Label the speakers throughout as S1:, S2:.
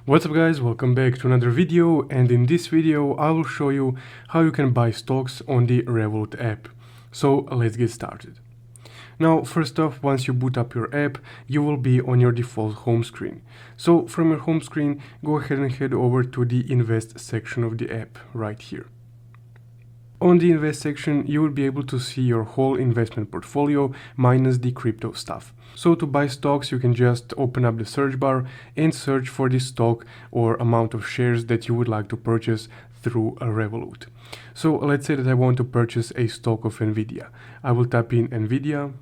S1: What's up guys, welcome back to another video, and in this video I will show you how you can buy stocks on the Revolut app. So let's get started. Now first off, once you boot up your app, you will be on your default home screen. So from your home screen, go ahead and head over to the invest section of the app right here. On the invest section, you will be able to see your whole investment portfolio minus the crypto stuff. So to buy stocks, you can just open up the search bar and search for the stock or amount of shares that you would like to purchase through a Revolut. So let's say that I want to purchase a stock of Nvidia. I will type in Nvidia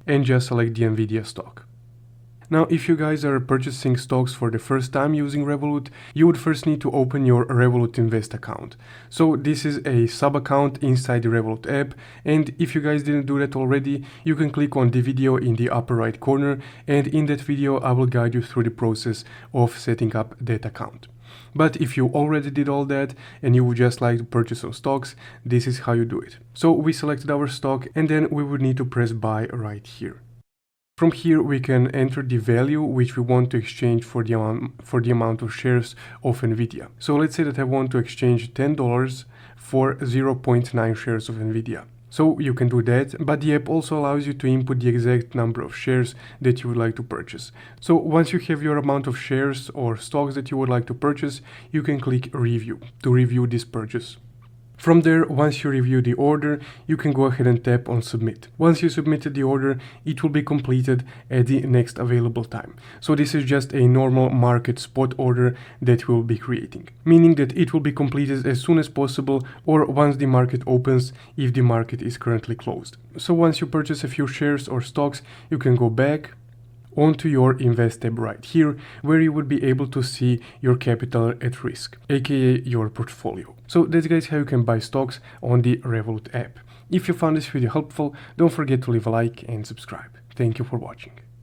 S1: and just select the Nvidia stock. Now, if you guys are purchasing stocks for the first time using Revolut, you would first need to open your Revolut Invest account. So this is a sub-account inside the Revolut app, and if you guys didn't do that already, you can click on the video in the upper right corner, and in that video I will guide you through the process of setting up that account. But if you already did all that and you would just like to purchase some stocks, this is how you do it. So we selected our stock, and then we would need to press buy right here. From here, we can enter the value which we want to exchange for the amount of shares of Nvidia. So let's say that I want to exchange $10 for 0.9 shares of Nvidia. So you can do that, but the app also allows you to input the exact number of shares that you would like to purchase. So once you have your amount of shares or stocks that you would like to purchase, you can click review to review this purchase. From there, once you review the order, you can go ahead and tap on submit. Once you submitted the order, it will be completed at the next available time. So this is just a normal market spot order that we'll be creating, meaning that it will be completed as soon as possible or once the market opens if the market is currently closed. So once you purchase a few shares or stocks, you can go back onto your invest tab right here, where you would be able to see your capital at risk, aka your portfolio. So that's guys how you can buy stocks on the Revolut app. If you found this video helpful, don't forget to leave a like and subscribe. Thank you for watching.